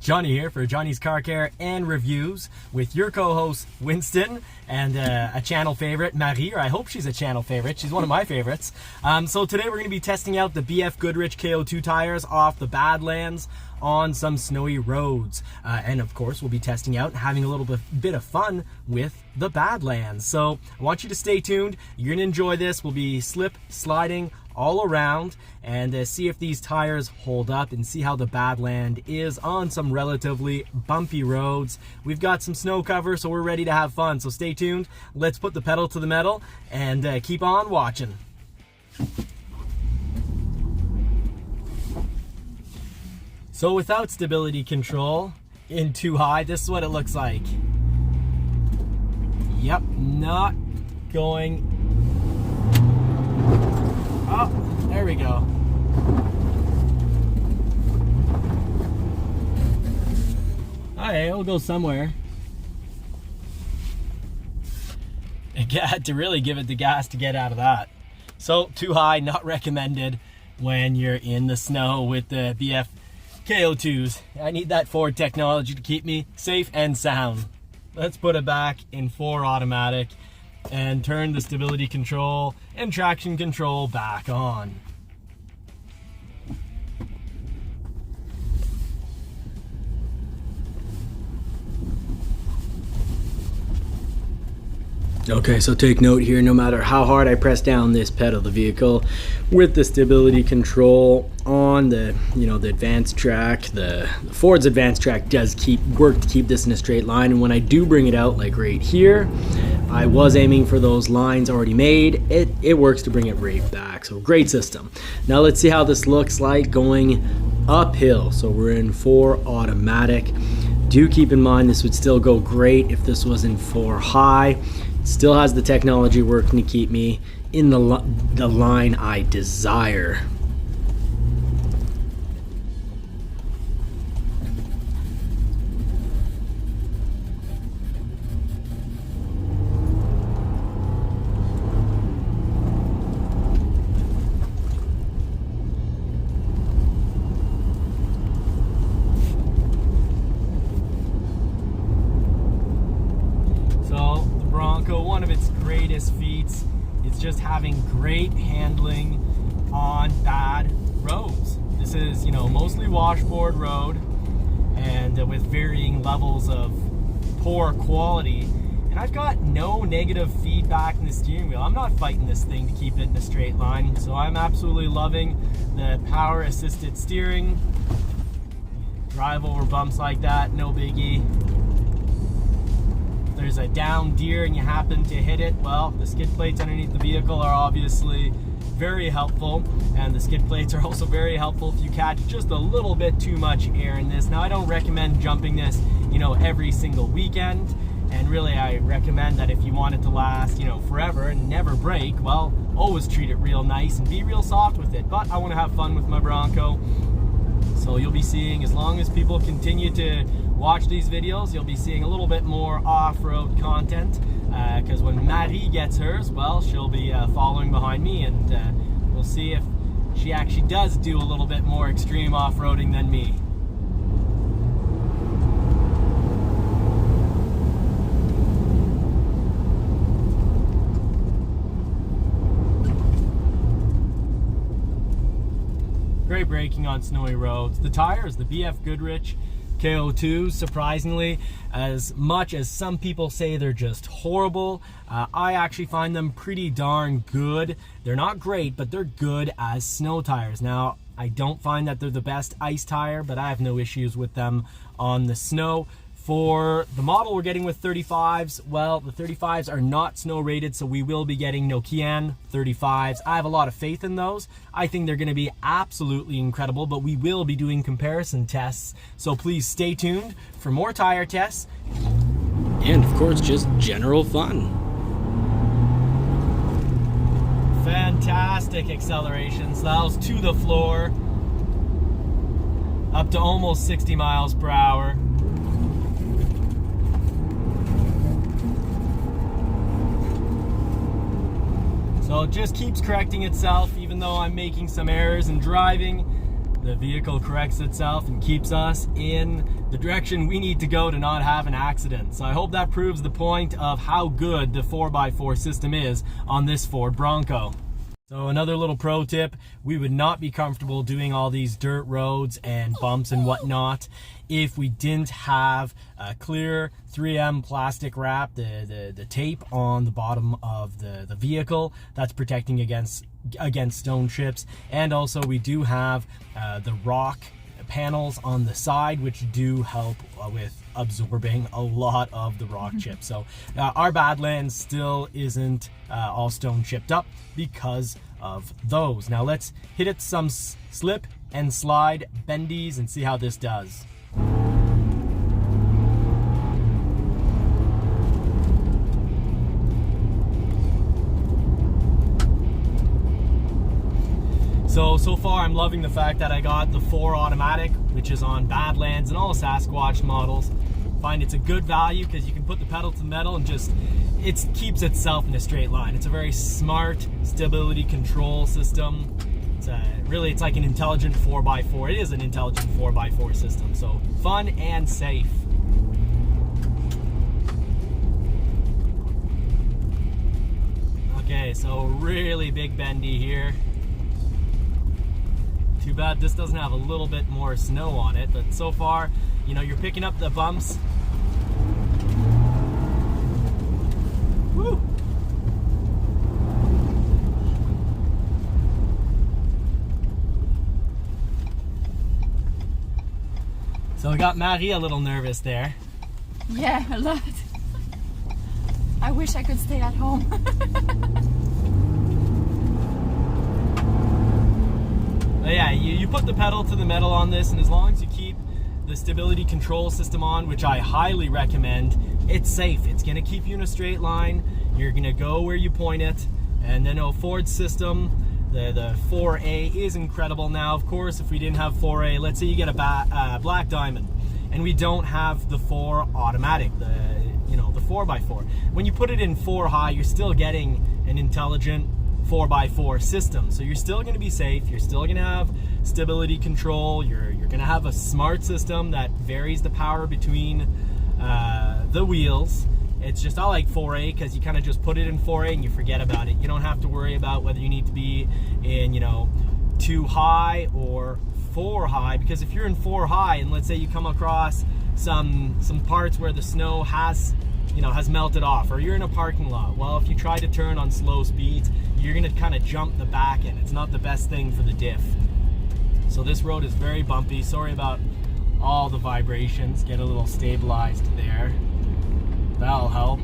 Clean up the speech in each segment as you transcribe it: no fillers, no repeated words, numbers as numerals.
Johnny here for Johnny's Car Care and Reviews with your co-host Winston and a channel favorite, Marie, or I hope she's a channel favorite. She's one of my favorites. So today we're going to be testing out the BF Goodrich KO2 tires off the Badlands on some snowy roads. And of course we'll be testing out and having a little bit of fun with the Badlands. So I want you to stay tuned. You're going to enjoy this. We'll be sliding all around and see if these tires hold up and see how the Badland is on some relatively bumpy roads. We've got some snow cover, so we're ready to have fun. So stay tuned. Let's put the pedal to the metal and keep on watching. So without stability control in too high, this is what it looks like. Yep, not going. Oh, there we go. Alright, it'll go somewhere. I had to really give it the gas to get out of that. So, too high, not recommended when you're in the snow with the BF KO2s. I need that Ford technology to keep me safe and sound. Let's put it back in 4 automatic and turn the stability control and traction control back on. Okay, so take note here, no matter how hard I press down this pedal, the vehicle with the stability control on the, the advanced track, the Ford's advanced track does work to keep this in a straight line. And when I do bring it out, like right here, I was aiming for those lines already made. It works to bring it right back. So great system. Now let's see how this looks like going uphill. So we're in 4 automatic. Do keep in mind this would still go great if this was in 4 high. Still has the technology working to keep me in the line I desire. Bronco, one of its greatest feats is just having great handling on bad roads. This is, mostly washboard road and with varying levels of poor quality. And I've got no negative feedback in the steering wheel. I'm not fighting this thing to keep it in a straight line. So I'm absolutely loving the power assisted steering. Drive over bumps like that, no biggie. There's a down deer and you happen to hit it, well, the skid plates underneath the vehicle are obviously very helpful, and the skid plates are also very helpful if you catch just a little bit too much air in this. Now, I don't recommend jumping this, every single weekend, and really I recommend that if you want it to last, forever and never break, well, always treat it real nice and be real soft with it. But I want to have fun with my Bronco, so you'll be seeing, as long as people continue to watch these videos, you'll be seeing a little bit more off-road content, because when Marie gets hers, well, she'll be following behind me, and we'll see if she actually does do a little bit more extreme off-roading than me. Great braking on snowy roads. The tires, the BF Goodrich KO2, surprisingly, as much as some people say they're just horrible, I actually find them pretty darn good. They're not great, but they're good as snow tires. Now, I don't find that they're the best ice tire, but I have no issues with them on the snow. For the model we're getting with 35s, well, the 35s are not snow rated, so we will be getting Nokian 35s. I have a lot of faith in those. I think they're going to be absolutely incredible, but we will be doing comparison tests, so please stay tuned for more tire tests. And of course, just general fun. Fantastic accelerations. That was to the floor, up to almost 60 miles per hour. So it just keeps correcting itself, even though I'm making some errors in driving. the vehicle corrects itself and keeps us in the direction we need to go to not have an accident. So I hope that proves the point of how good the 4x4 system is on this Ford Bronco. So another little pro tip, we would not be comfortable doing all these dirt roads and bumps and whatnot if we didn't have a clear 3M plastic wrap, the tape on the bottom of the vehicle that's protecting against stone chips. And also we do have the rock panels on the side, which do help with absorbing a lot of the rock chips. So our Badlands still isn't all stone chipped up because of those. Now let's hit it some slip and slide bendies and see how this does. So far I'm loving the fact that I got the 4 automatic, which is on Badlands and all Sasquatch models. Find it's a good value because you can put the pedal to the metal and just, it keeps itself in a straight line. It's a very smart stability control system. It's like an intelligent 4x4. It is an intelligent 4x4 system, so fun and safe. Okay, so really big bendy here. Too bad this doesn't have a little bit more snow on it, but so far, you know, you're picking up the bumps. Woo! So I got Marie a little nervous there. Yeah, a lot. I wish I could stay at home. Yeah, you put the pedal to the metal on this, and as long as you keep the stability control system on, which I highly recommend, it's safe. It's going to keep you in a straight line. You're going to go where you point it. And then Ford's system, the 4A is incredible. Now, of course, if we didn't have 4A, let's say you get a Black Diamond, and we don't have the 4 automatic, the 4x4. When you put it in 4 high, you're still getting an intelligent 4x4 system, so you're still going to be safe. You're still going to have stability control. You're going to have a smart system that varies the power between the wheels. It's just, I like 4A because you kind of just put it in 4A and you forget about it. You don't have to worry about whether you need to be in 2 high or 4 high, because if you're in 4 high and let's say you come across some parts where the snow has melted off, or you're in a parking lot, well, if you try to turn on slow speeds, you're going to kind of jump the back end. It's not the best thing for the diff. So this road is very bumpy. Sorry about all the vibrations. Get a little stabilized there. That'll help.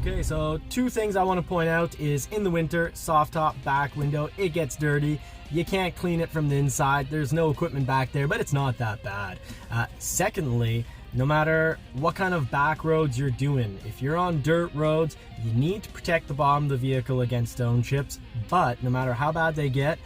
Okay, so 2 things I want to point out is in the winter, soft top back window, it gets dirty. You can't clean it from the inside. There's no equipment back there, but it's not that bad. Secondly, no matter what kind of back roads you're doing, if you're on dirt roads, you need to protect the bottom of the vehicle against stone chips. But no matter how bad they get,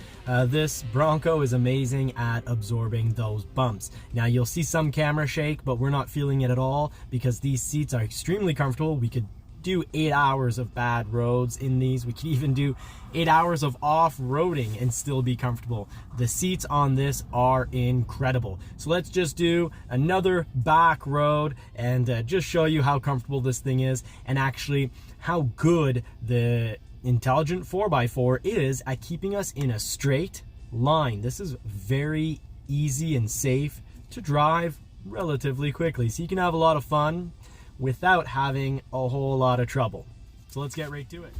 this Bronco is amazing at absorbing those bumps. Now you'll see some camera shake, but we're not feeling it at all because these seats are extremely comfortable. We could do 8 hours of bad roads in these. We could even do 8 hours of off-roading and still be comfortable. The seats on this are incredible. So let's just do another back road and just show you how comfortable this thing is, and actually how good the intelligent 4x4 is at keeping us in a straight line. This is very easy and safe to drive relatively quickly, so you can have a lot of fun without having a whole lot of trouble. So let's get right to it.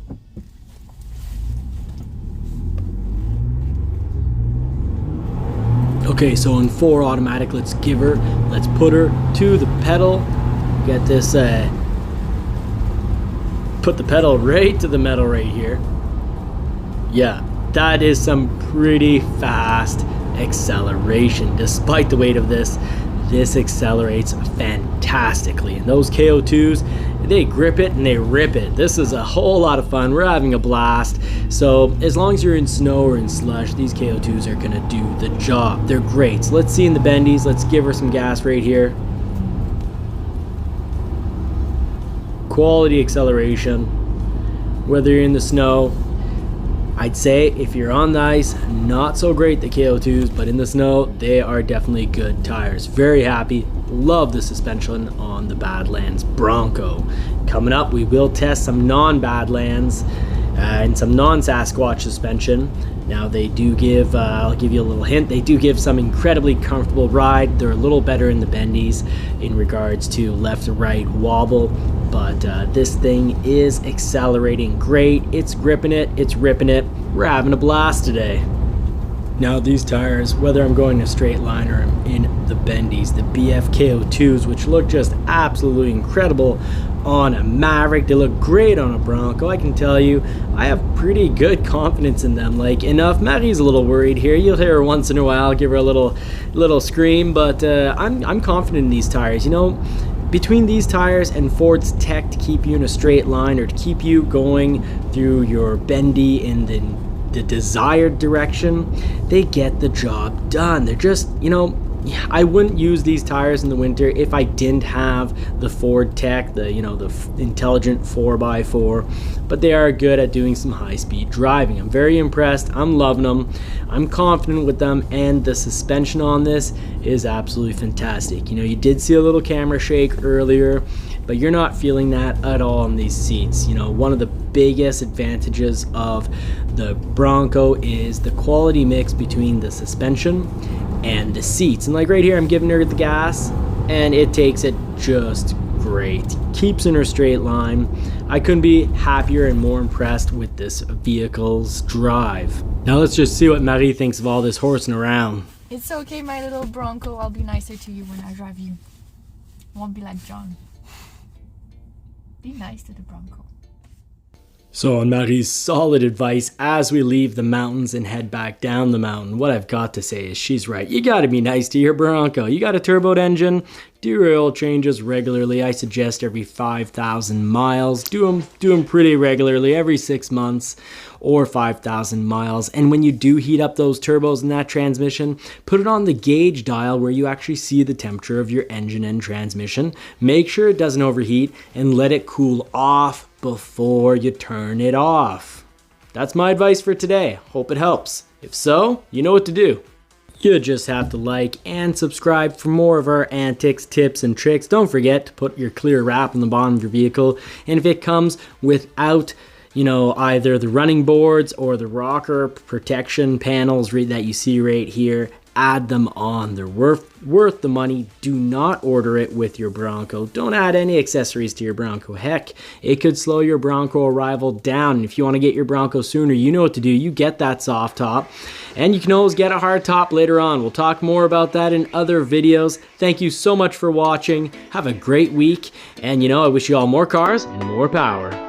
Okay, so in 4 automatic, let's put her to the pedal. Get this, put the pedal right to the metal right here. Yeah, that is some pretty fast acceleration. Despite the weight of this, this accelerates fantastically. And those KO2s, they grip it and they rip it. This is a whole lot of fun. We're having a blast. So as long as you're in snow or in slush, these KO2s are gonna do the job. They're great. So let's see in the bendies. Let's give her some gas right here. Quality acceleration. Whether you're in the snow, I'd say if you're on the ice, not so great the KO2s, but in the snow, they are definitely good tires. Very happy. Love the suspension on the Badlands Bronco. Coming up, we will test some non-Badlands and some non-Sasquatch suspension. Now they do give, I'll give you a little hint, they do give some incredibly comfortable ride. They're a little better in the bendies in regards to left to right wobble, but this thing is accelerating great. It's gripping it, it's ripping it. We're having a blast today. Now these tires, whether I'm going a straight line or I'm in the bendies, the BF KO2s, which look just absolutely incredible on a Maverick, they look great on a Bronco. I can tell you, I have pretty good confidence in them. Like enough, Marie's a little worried here. You'll hear her once in a while, give her a little scream, but I'm confident in these tires. You know, between these tires and Ford's tech to keep you in a straight line or to keep you going through your bendy in the desired direction, they get the job done. They're just, you know, I wouldn't use these tires in the winter if I didn't have the Ford tech, the intelligent 4x4, but they are good at doing some high-speed driving. I'm very impressed. I'm loving them. I'm confident with them, and the suspension on this is absolutely fantastic. You know, you did see a little camera shake earlier, but you're not feeling that at all on these seats. You know, one of the biggest advantages of the Bronco is the quality mix between the suspension and the seats. And like right here, I'm giving her the gas and it takes it just great. Keeps in her straight line. I couldn't be happier and more impressed with this vehicle's drive. Now let's just see what Marie thinks of all this horsing around. It's okay, my little Bronco. I'll be nicer to you when I drive you. Won't be like John. Be nice to the Bronco. So on Marie's solid advice as we leave the mountains and head back down the mountain, what I've got to say is she's right. You gotta be nice to your Bronco. You got a turboed engine, do your oil changes regularly. I suggest every 5,000 miles. Do them pretty regularly, every 6 months or 5,000 miles. And when you do heat up those turbos in that transmission, put it on the gauge dial where you actually see the temperature of your engine and transmission. Make sure it doesn't overheat and let it cool off before you turn it off. That's my advice for today. Hope it helps. If so, you know what to do. You just have to like and subscribe for more of our antics, tips, and tricks. Don't forget to put your clear wrap on the bottom of your vehicle. And if it comes without, you know, either the running boards or the rocker protection panels that you see right here, add them on. They're worth the money. Do not order it with your Bronco. Don't add any accessories to your Bronco. Heck, it could slow your Bronco arrival down. And if you want to get your Bronco sooner, you know what to do. You get that soft top, and you can always get a hard top later on. We'll talk more about that in other videos. Thank you so much for watching. Have a great week, and you know, I wish you all more cars and more power.